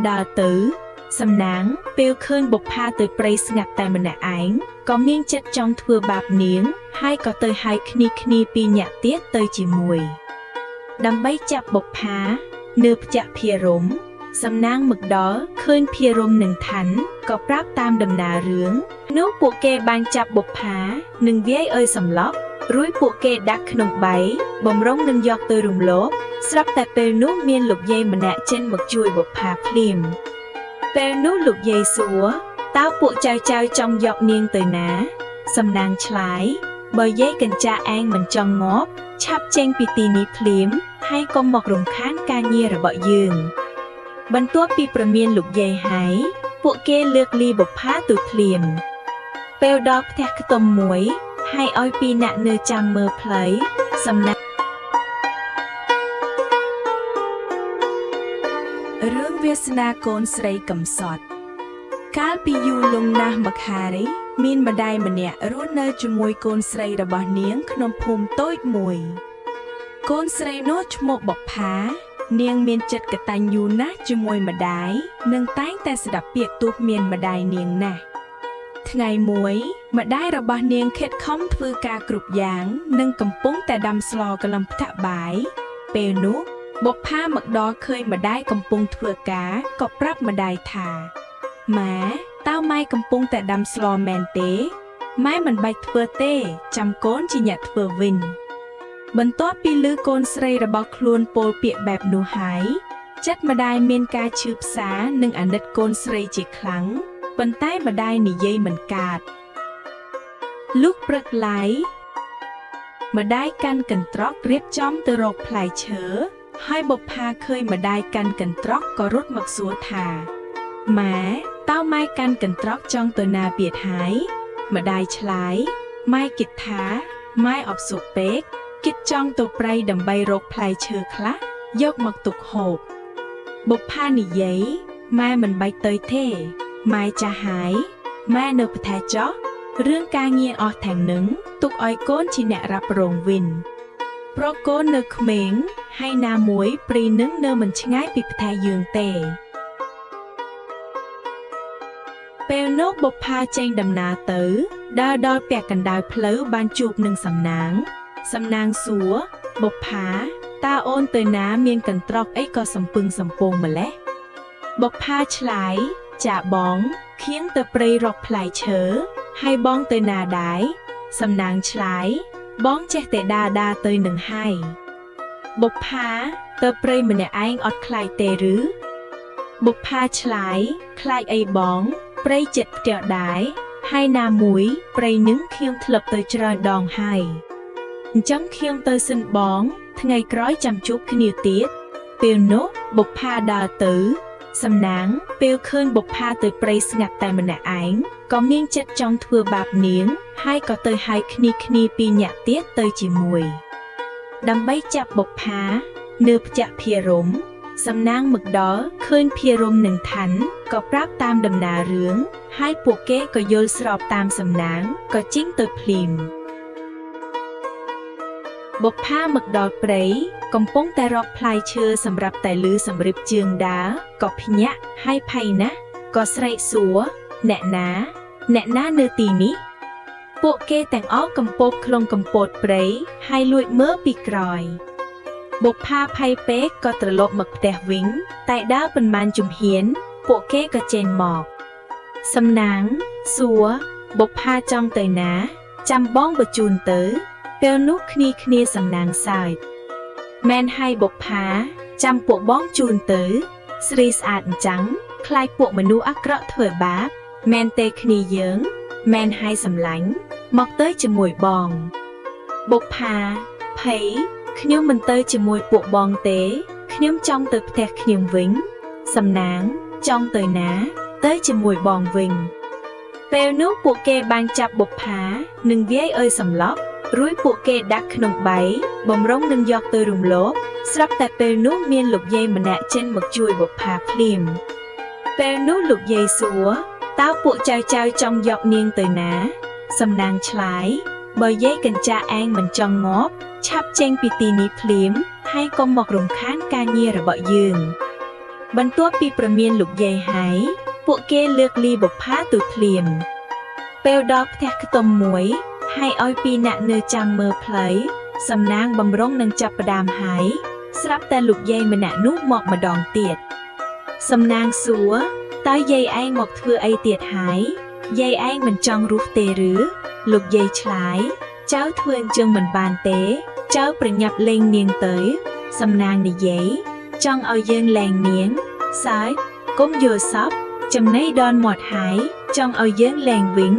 ដើរទៅសំណាងពេលឃើញបុប្ផាទៅព្រៃស្ងាត់តែម្នាក់ឯងក៏មានចិត្តចង់ធ្វើបាបនាងហើយក៏ទៅហៅគ្នាពីរនាក់ទៀតទៅជាមួយដើម្បីចាប់បុប្ផានៅផ្ទះភិរមសំណាងមកដល់ឃើញភិរមនឹងឋានក៏ប្រាប់តាមដំណើររឿងនោះពួកគេបានចាប់បុប្ផានិងវាយឲ្យសម្លាប់រួចពួកគេដាក់ក្នុងបីបំរុងនឹងយកទៅរំលោភស្រាប់តែពេលនោះមានលោកយាយម្នាក់ចេញមកជួយបុប្ផាភ្លាមពេលនោះលោកយាយសួរតើពួកចៅចង់យកនាងទៅណាសំណាងឆ្លើយបើយាយកញ្ចាឯងមិនចង់ងាប់ឆាប់ចេញពីទីនេះភ្លាមហើយកុំមករំខានការងាររបស់យើងបន្ទាប់ពីប្រមានលោកយាយហើយពួកគេលើកលីបុប្ផាទៅភ្លាមពេលដល់ផ្ទះខ្ទមមួយហើយឲ្យពីរនាក់នៅចាំមើលផ្លូវសំណាងរឿងវាសនាកូនស្រីកំសត់កាលពីយូរលង់ណាស់មកហើយមានម្ដាយម្នាក់រស់នៅជាមួយកូនស្រីរបស់នាងក្នុងភូមិតូចមួយកូនស្រីនោះឈ្មោះបុប្ផានាងមានចិត្តកតញ្ញូណាស់ជាមួយម្ដាយនិងតែងតែស្ដាប់ពាក្យទូន្មានម្ដាយនាងណាស់ថ្ងៃមួយម្ដាយរបស់នាងខិតខំធ្វើការគ្រប់យ៉ាងនិងកំពុងតែដាំស្លកលំផ្ទះបាយពេលនោះបុប្ផាមកដល់ឃើញម្ដាយកំពុងធ្វើការក៏ប្រាប់ម្ដាយថាម៉ែតើម៉ែកំពុងតែដាំស្លមែនទេម៉ែមិនបាច់ធ្វើទេចាំកូនជាអ្នកធ្វើវិញបន្ទាប់ពីឮកូនស្រីរបស់ខ្លួនពោលពាក្យបែបនោះហើយចិត្តម្ដាយមានការឈឺផ្សានិងអាណិតកូនស្រីជាខ្លាំងប៉ុន្តែម្ដាយនិយាយមិនកាត់លុះព្រឹកឡើងម្ដាយកាន់កន្ត្រករៀបចំទៅរកផ្លែឈើហើយបុប្ផាឃើញម្ដាយកាន់កន្ត្រកក៏រត់មកសួរថាម៉ែតើម៉ែកាន់កន្ត្រកចង់ទៅណាទៀតហើយម្ដាយឆ្លើយម៉ែគិតថាម៉ែអបសុខពេកគិតចង់ទៅព្រៃដើម្បីរកផ្លែឈើខ្លះយកមកទុកហូបបុប្ផានិយាយម៉ែមិនបាច់ទៅទេម៉ែចាស់ហើយម៉ែនៅប្រទេសចោះរឿងការងារអស់ទាំងនឹងទុកឲ្យកូនជាអ្នករ៉ាប់រងវិញព្រោះកូននៅក្មេងហើយណាមួយព្រៃនឹងនៅមិនឆ្ងាយពីប្រទេសយើងទេពេលនោះបុប្ផាចេញដំណើរទៅដើរដល់ពាក់កណ្ដាលផ្លូវបានជួបនឹងសំណាងសួរបុប្ផាតើអូនទៅណាមានកន្ត្រកអីក៏សំពឹងសំពងម្លេះបុប្ផាឆ្លើយចាបងខៀងទៅព្រៃរកផ្លែឈើហើយបងទៅណាដែរសំណាងឆ្លើយបងចេះតែដើរទៅនឹងហើយបុប្ផាទៅព្រៃម្នាក់ឯងអត់ខ្លាចទេឬបុប្ផាឆ្លើយខ្លាចអីបងព្រៃចិត្តផ្ទះដែរហើយណាមួយព្រៃនឹងខៀងធ្លាប់ទៅច្រើនដងហើយអញ្ចឹងខៀងទៅសិនបងថ្ងៃក្រោយចាំជួបគ្នាទៀតពេលនោះបុប្ផាដើរទៅសំណាងពេលឃើញបុប្ផាទៅព្រៃស្ងាត់តែម្នាក់ឯងក៏មានចិត្តចង់ធ្វើបាបនាងហើយក៏ទៅហៅគ្នាពីរនាក់ទៀតទៅជាមួយដើម្បីចាប់បុប្ផានៅផ្ទះភិរមសំណាងមកដល់ឃើញភិរមនឹងឋានក៏ប្រាប់តាមដំណើររឿងហើយពួកគេក៏យល់ស្របតាមសំណាងក៏ចេញទៅភ្លាមបុប្ផាមកដល់ព្រៃកំពុងតែរកផ្លែឈើសម្រាប់តែលឺសម្រិបជើងដើរក៏ភ្ញាក់ហើយភ័យណាស់ក៏ស្រែកសួរអ្នកណានៅទីនេះពួកគេទាំងអស់កំពប់ក្នុងកំពតព្រៃហើយលួចមើលពីក្រោយបុប្ផាភ័យពេកក៏ត្រឡប់មកផ្ទះវិញតែដើរប៉ុន្មានជំហានពួកគេក៏ចេញមកសំណាងសួរបុប្ផាចង់ទៅណាចាំបងបញ្ជូនទៅពេលនោះគ្នាសំណាងសើចមែនហើយបុប្ផាចាំពួកបងជូនទៅស្រីស្អាតអញ្ចឹងខ្លាចពួកមនុស្សអាក្រក់ធ្វើបាបមែនទេគ្នាយើងមែនហើយសម្លាញ់មកទៅជាមួយបងបុប្ផាភ័យខ្ញុំមិនទៅជាមួយពួកបងទេខ្ញុំចង់ទៅផ្ទះខ្ញុំវិញសំណាងចង់ទៅណាទៅជាមួយបងវិញពេលនោះពួកគេបានចាប់បុប្ផានិងវាយឲ្យសម្លាប់រួចពួកគេដាក់ក្នុងបីបំរុងនឹងយកទៅរំលោភស្រាប់តែពេលនោះមានលោកយាយម្នាក់ចេញមកជួយបុប្ផាភ្លាមពេលនោះលោកយាយសួរតើពួកចៅចង់យកនាងទៅណាសំណាងឆ្លើយបើយាយកញ្ចាឯងមិនចង់ងាប់ឆាប់ចេញពីទីនេះភ្លាមហើយកុំមករំខានការងាររបស់យើង បន្ទាប់ពីប្រមានលោកយាយហើយពួកគេលើកលីបុប្ផាទូភ្លាមពេលដល់ផ្ទះខ្ទមមួយហើយឲ្យពីរអ្នកនៅចាំមើលផ្លូវសំណាងបំរុងនឹងចាប់ផ្ដើមហើយស្រាប់តែលោកយាយម្នាក់នោះមកម្ដងទៀតសំណាងសួរតើយាយឯងមកធ្វើអីទៀតហើយយាយឯងមិនចង់រស់ទេឬលោកយាយឆ្លើយចៅធ្វើអញ្ចឹងមិនបានទេចៅប្រញាប់លេងនាងទៅសំណាងនិយាយចង់ឲ្យយើងលែងនាងសើចកុំយល់សពចំណៃដនមាត់ហើយចង់ឲ្យយើងលែងវិញ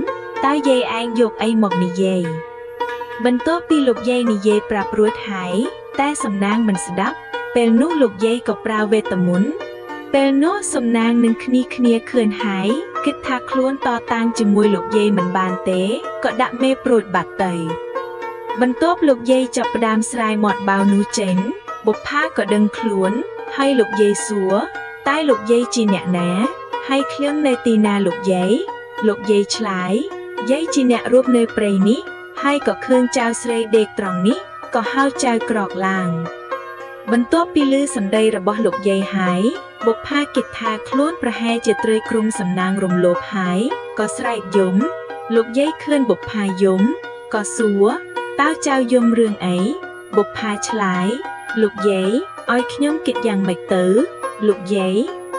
តើយាយឯងយកអីមកនិយាយបន្ទាប់ពីលោកយាយនិយាយប្រាប់រួចហើយតែសំណាងមិនស្ដាប់ពេលនោះលោកយាយក៏ប្រើវេទមន្តពេលនោះសំណាងនឹងគ្នាឃើញហើយគិតថាខ្លួនតតាំងជាមួយលោកយាយមិនបានទេក៏ដាក់មេប្រូចបាត់ទៅបន្ទាប់លោកយាយចាប់ផ្ដើមស្រាយមាត់បាវនោះចេញបុប្ផាក៏ដឹងខ្លួនហើយលោកយាយសួរតែលោកយាយជាអ្នកណាហើយឃ្លាំងនៅទីណាលោកយាយឆ្លើយយាយជាអ្នករស់នៅព្រៃនេះហើយក៏ឃើញចៅស្រីដេកត្រង់នេះក៏ហៅចៅក្រកឡើងបន្ទាប់ពីឮសម្ដីរបស់លោកយាយហើយបុប្ផាគិតថាខ្លួនប្រហែលជាត្រូវគ្រងសំណាងរំលោភហើយក៏ស្រែកយំលោកយាយឃើញបុប្ផាយំក៏សួរតើចៅយំរឿងអីបុប្ផាឆ្លើយលោកយាយឲ្យខ្ញុំគិតយ៉ាងម៉េចទៅលោកយាយ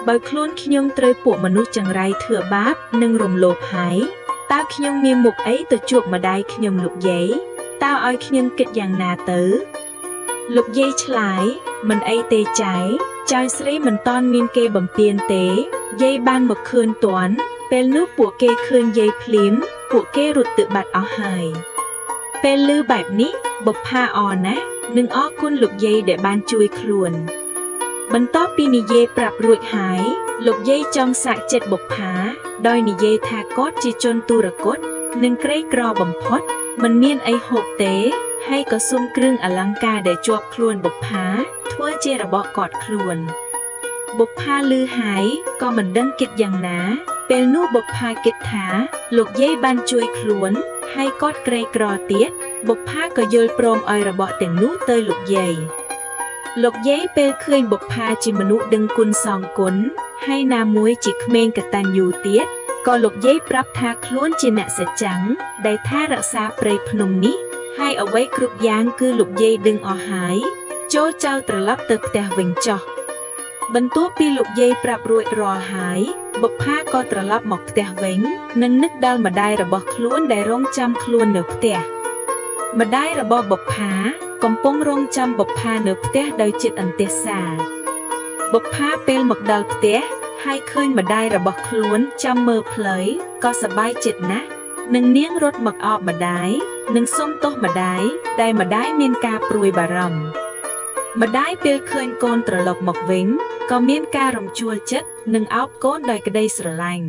បើខ្លួនខ្ញុំត្រូវពួកមនុស្សចង្រៃធ្វើបាបនិងរំលោភហើយតើខ្ញុំមានមុខអីទៅជួបម្ដាយខ្ញុំលោកយាយតើឲ្យខ្ញុំគិតយ៉ាងណាទៅលោកយាយឆ្លើយមិនអីទេចៅស្រីមិនតាន់មានគេបំពេញទេយាយបានមកឃើញតាន់ពេលនោះពួកគេឃើញយាយភ្លាមពួកគេរត់ទៅបាត់អស់ហើយពេលឮបែបនេះបុប្ផាអរណាស់និងអរគុណលោកយាយដែលបានជួយខ្លួនបន្ទាប់ពីនិយាយប្រាប់រួចហើយលោកយាយចង់សាកចិត្តបុប្ផាដោយនិយាយថាគាត់ជាជនទុរគតនិងក្រីក្របំផុតមិនមានអីហូបទេហើយក៏សុំគ្រឿងអលង្ការដែលជាប់ខ្លួនបុប្ផាធ្វើជារបស់គាត់ខ្លួនបុប្ផាឮហើយក៏មិនដឹងគិតយ៉ាងណាពេលនោះបុប្ផាគិតថាលោកយាយបានជួយខ្លួនហើយគាត់ក្រីក្រទៀតបុប្ផាក៏យល់ព្រមឲ្យរបស់ទាំងនោះទៅលោកយាយពេលឃើញបុប្ផាជាមនុស្សដឹងគុណសងគុណហើយណាមួយជាក្មេងកតញ្ញូទៀតក៏លោកយាយប្រាប់ថាខ្លួនជាអ្នកសច្ចាំងដែលថារក្សាព្រៃភ្នំនេះហើយអ្វីគ្រប់យ៉ាងគឺលោកយាយដឹងអស់ហើយចូលចៅត្រឡប់ទៅផ្ទះវិញចុះបន្ទាប់ពីលោកយាយប្រាប់រួចរាល់ហើយបុប្ផាក៏ត្រឡប់មកផ្ទះវិញនិងនឹកដល់ម្ដាយរបស់ខ្លួនដែលរងចាំខ្លួននៅផ្ទះម្ដាយរបស់បុប្ផាកំពុងរងចាំបុប្ផានៅផ្ទះដោយចិត្តអន្ទះសារបុប្ផាពេលមកដល់ផ្ទះហើយឃើញម្ដាយរបស់ខ្លួនចាំមើលផ្លូវក៏សប្បាយចិត្តណាស់នឹងនាងរត់មកអបម្ដាយនិងសុំទោសម្ដាយដែលម្ដាយមានការព្រួយបារម្ភម្ដាយពេលឃើញកូនត្រឡប់មកវិញក៏មានការរំជួលចិត្តនិងអោបកូនដោយក្តីស្រឡាញ់